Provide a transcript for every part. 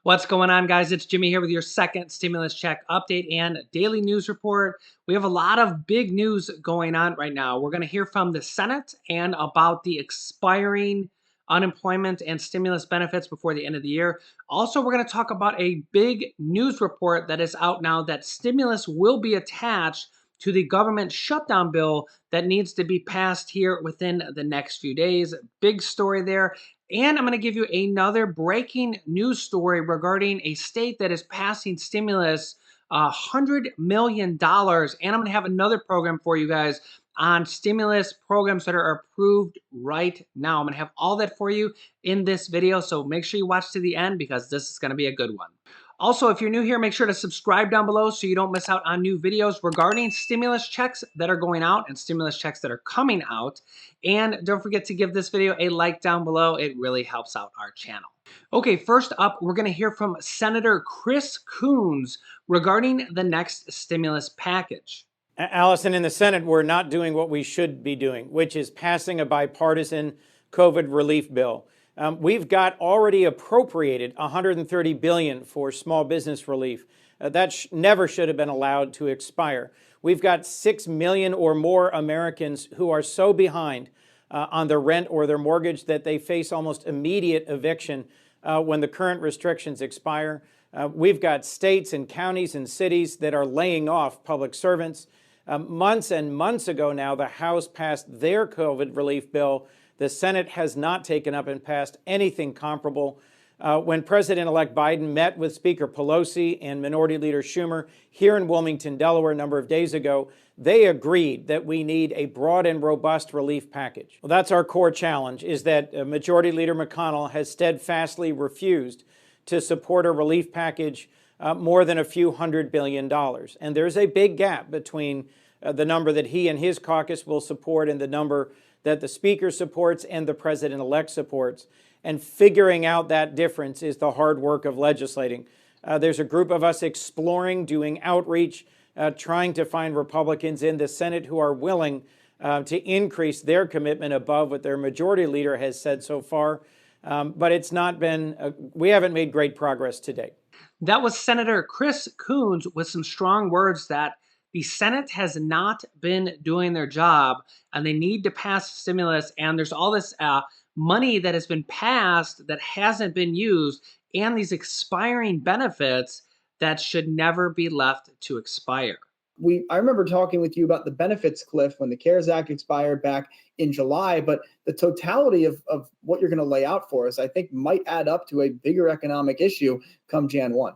What's going on, guys? It's Jimmy here with your second stimulus check update and daily news report. We have a lot of big news going on right now. We're going to hear from the Senate and about the expiring unemployment and stimulus benefits before the end of the year. Also, we're going to talk about a big news report that is out now that stimulus will be attached to the government shutdown bill that needs to be passed here within the next few days. Big story there. And I'm going to give you another breaking news story regarding a state that is passing stimulus, $100 million. And I'm going to have another program for you guys on stimulus programs that are approved right now. I'm going to have all that for you in this video. So make sure you watch to the end because this is going to be a good one. Also, if you're new here, make sure to subscribe down below so you don't miss out on new videos regarding stimulus checks that are going out and stimulus checks that are coming out. And don't forget to give this video a like down below. It really helps out our channel. Okay, first up, we're going to hear from Senator Chris Coons regarding the next stimulus package. Allison, in the Senate, we're not doing what we should be doing, which is passing a bipartisan COVID relief bill. We've got already appropriated $130 billion for small business relief. That never should have been allowed to expire. We've got 6 million or more Americans who are so behind on their rent or their mortgage that they face almost immediate eviction when the current restrictions expire. We've got states and counties and cities that are laying off public servants. Months and months ago now, the House passed their COVID relief bill. The Senate has not taken up and passed anything comparable. When President-elect Biden met with Speaker Pelosi and Minority Leader Schumer here in Wilmington, Delaware, a number of days ago, they agreed that we need a broad and robust relief package. Well, that's our core challenge, is that Majority Leader McConnell has steadfastly refused to support a relief package more than a few $100 billion. And there's a big gap between the number that he and his caucus will support and the number that the Speaker supports and the President-elect supports. And figuring out that difference is the hard work of legislating. There's a group of us exploring, doing outreach, trying to find Republicans in the Senate who are willing to increase their commitment above what their majority leader has said so far. But it's not been, we haven't made great progress to date. That was Senator Chris Coons with some strong words that the Senate has not been doing their job and they need to pass stimulus. And there's all this money that has been passed that hasn't been used and these expiring benefits that should never be left to expire. I remember talking with you about the benefits cliff when the CARES Act expired back in July, but the totality of what you're going to lay out for us, I think, might add up to a bigger economic issue come Jan 1.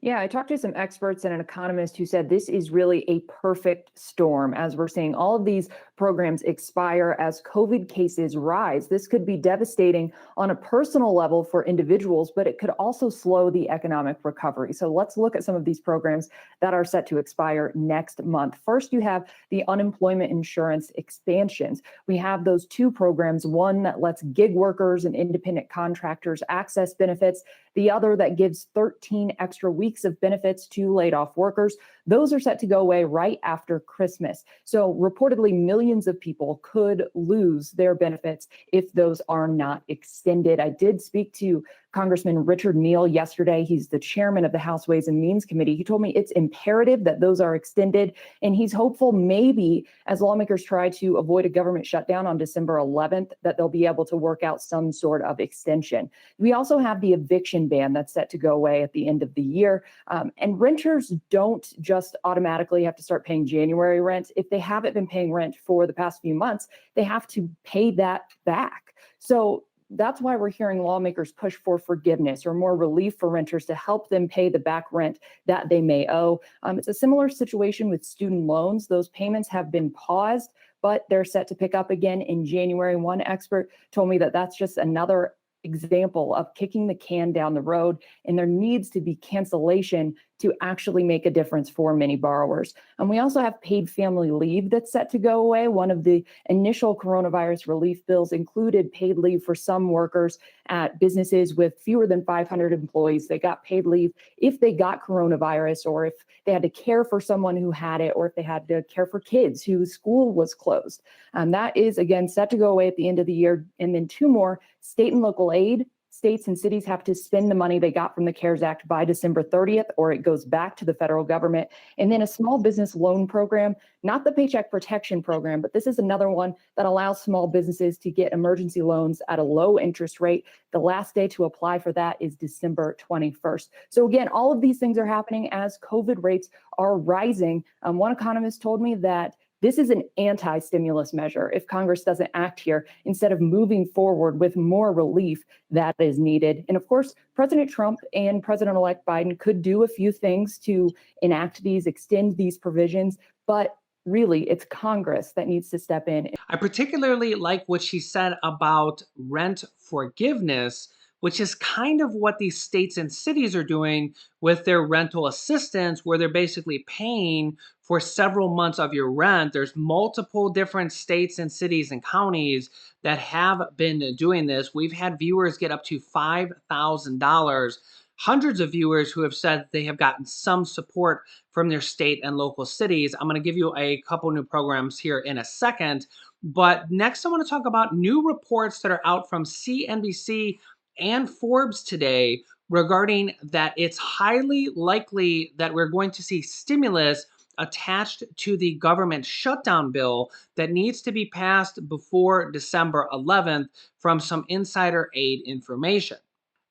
Yeah, I talked to some experts and an economist who said this is really a perfect storm as we're seeing all of these programs expire as COVID cases rise. This could be devastating on a personal level for individuals, but it could also slow the economic recovery. So let's look at some of these programs that are set to expire next month. First, you have the unemployment insurance expansions. We have those two programs, one that lets gig workers and independent contractors access benefits, the other that gives 13 extra weeks of benefits to laid off workers. Those are set to go away right after Christmas. So reportedly, millions of people could lose their benefits if those are not extended. I did speak to Congressman Richard Neal yesterday. He's the chairman of the House Ways and Means Committee. He told me it's imperative that those are extended, and he's hopeful maybe as lawmakers try to avoid a government shutdown on December 11th, that they'll be able to work out some sort of extension. We also have the eviction ban that's set to go away at the end of the year. And renters don't just automatically have to start paying January rent. If they haven't been paying rent for the past few months, they have to pay that back. So that's why we're hearing lawmakers push for forgiveness or more relief for renters to help them pay the back rent that they may owe. It's a similar situation with student loans. Those payments have been paused, but they're set to pick up again in January. One expert told me that that's just another example of kicking the can down the road, and there needs to be cancellation to actually make a difference for many borrowers. And we also have paid family leave that's set to go away. One of the initial coronavirus relief bills included paid leave for some workers at businesses with fewer than 500 employees. They got paid leave if they got coronavirus, or if they had to care for someone who had it, or if they had to care for kids whose school was closed. That is, again, set to go away at the end of the year. And then two more, state and local aid states and cities have to spend the money they got from the CARES Act by December 30th, or it goes back to the federal government. And then a small business loan program, not the Paycheck Protection Program, but this is another one that allows small businesses to get emergency loans at a low interest rate. The last day to apply for that is December 21st. So again, all of these things are happening as COVID rates are rising. One economist told me that this is an anti-stimulus measure if Congress doesn't act here instead of moving forward with more relief that is needed. And of course, President Trump and President-elect Biden could do a few things to enact these, extend these provisions, but really it's Congress that needs to step in. I particularly like what she said about rent forgiveness, which is kind of what these states and cities are doing with their rental assistance, where they're basically paying for several months of your rent. There's multiple different states and cities and counties that have been doing this. We've had viewers get up to $5,000. Hundreds of viewers who have said they have gotten some support from their state and local cities. I'm going to give you a couple new programs here in a second. But next, I want to talk about new reports that are out from CNBC and Forbes today regarding that it's highly likely that we're going to see stimulus attached to the government shutdown bill that needs to be passed before December 11th from some insider aid information.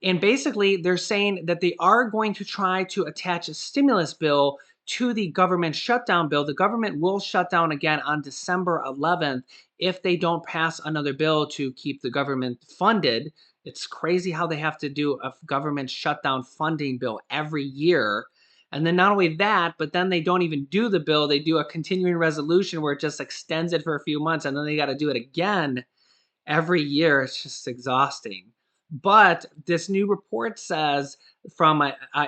And basically, they're saying that they are going to try to attach a stimulus bill to the government shutdown bill. The government will shut down again on December 11th if they don't pass another bill to keep the government funded. It's crazy how they have to do a government shutdown funding bill every year. And then not only that, but then they don't even do the bill. They do a continuing resolution where it just extends it for a few months, and then they got to do it again every year. It's just exhausting. But this new report says from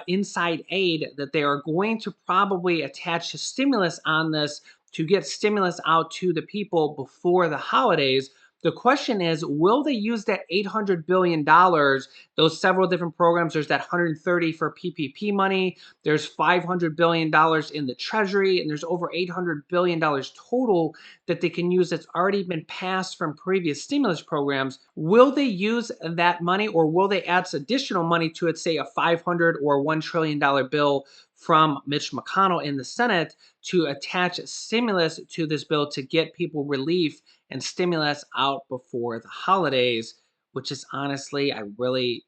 Inside Aid that they are going to probably attach a stimulus on this to get stimulus out to the people before the holidays. The question is, will they use that $800 billion, those several different programs? There's that 130 for PPP money. There's $500 billion in the Treasury, and there's over $800 billion total that they can use that's already been passed from previous stimulus programs. Will they use that money, or will they add additional money to it, say a $500 or $1 trillion bill from Mitch McConnell in the Senate to attach stimulus to this bill to get people relief and stimulus out before the holidays, which is honestly, I really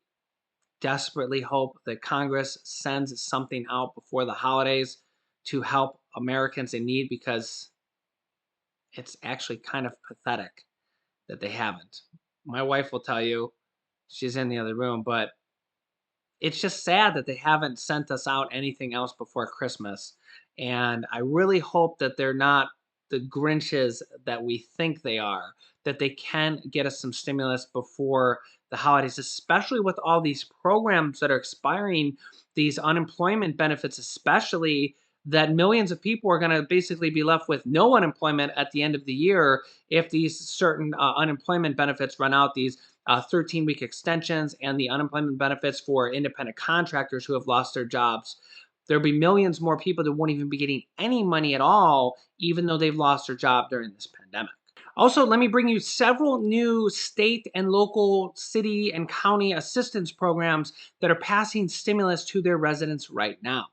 desperately hope that Congress sends something out before the holidays to help Americans in need, because it's actually kind of pathetic that they haven't. My wife will tell you, she's in the other room, but it's just sad that they haven't sent us out anything else before Christmas. And I really hope that they're not the Grinches that we think they are, that they can get us some stimulus before the holidays, especially with all these programs that are expiring, these unemployment benefits, especially, that millions of people are going to basically be left with no unemployment at the end of the year if these certain unemployment benefits run out, these 13-week extensions and the unemployment benefits for independent contractors who have lost their jobs. There'll be millions more people that won't even be getting any money at all, even though they've lost their job during this pandemic. Also, let me bring you several new state and local city and county assistance programs that are passing stimulus to their residents right now.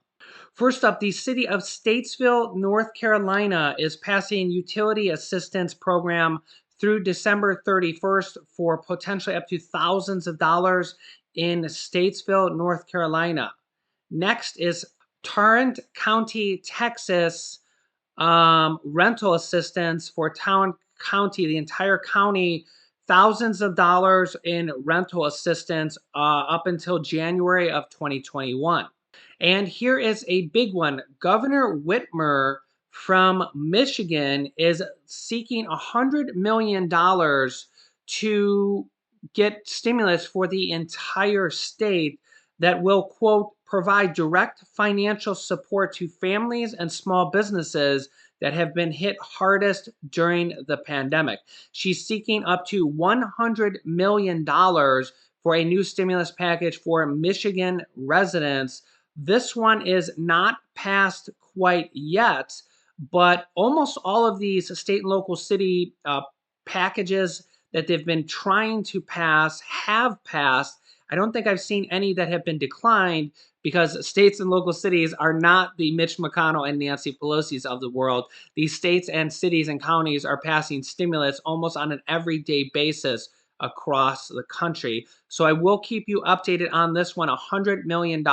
First up, the city of Statesville, North Carolina is passing utility assistance program through December 31st for potentially up to thousands of dollars in Statesville, North Carolina. Next is Tarrant County, Texas, rental assistance for county, the entire county, thousands of dollars in rental assistance up until January of 2021. And here is a big one. Governor Whitmer from Michigan is seeking $100 million to get stimulus for the entire state that will, quote, provide direct financial support to families and small businesses that have been hit hardest during the pandemic. She's seeking up to $100 million for a new stimulus package for Michigan residents. This one is not passed quite yet, but almost all of these state and local city packages that they've been trying to pass have passed. I don't think I've seen any that have been declined because states and local cities are not the Mitch McConnell and Nancy Pelosi's of the world. These states and cities and counties are passing stimulus almost on an everyday basis across the country. So I will keep you updated on this one, $100 million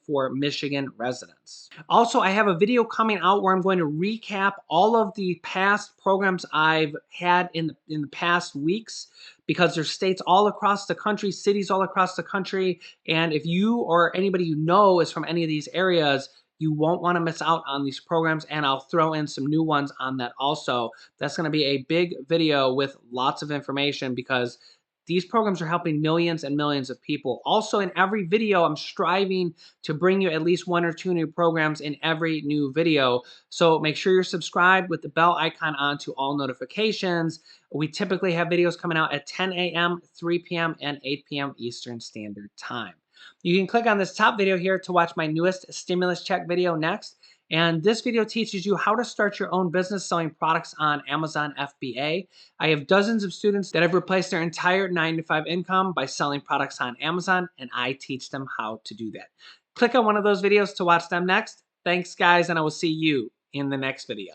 for Michigan residents. Also, I have a video coming out where I'm going to recap all of the past programs I've had in the past weeks, because there's states all across the country, cities all across the country, and if you or anybody you know is from any of these areas, you won't want to miss out on these programs, and I'll throw in some new ones on that also. That's going to be a big video with lots of information because these programs are helping millions and millions of people. Also, in every video, I'm striving to bring you at least 1 or 2 new programs in every new video. So make sure you're subscribed with the bell icon on to all notifications. We typically have videos coming out at 10 a.m., 3 p.m., and 8 p.m. Eastern Standard Time. You can click on this top video here to watch my newest stimulus check video next. And this video teaches you how to start your own business selling products on Amazon FBA. I have dozens of students that have replaced their entire 9-to-5 income by selling products on Amazon, and I teach them how to do that. Click on one of those videos to watch them next. Thanks, guys, and I will see you in the next video.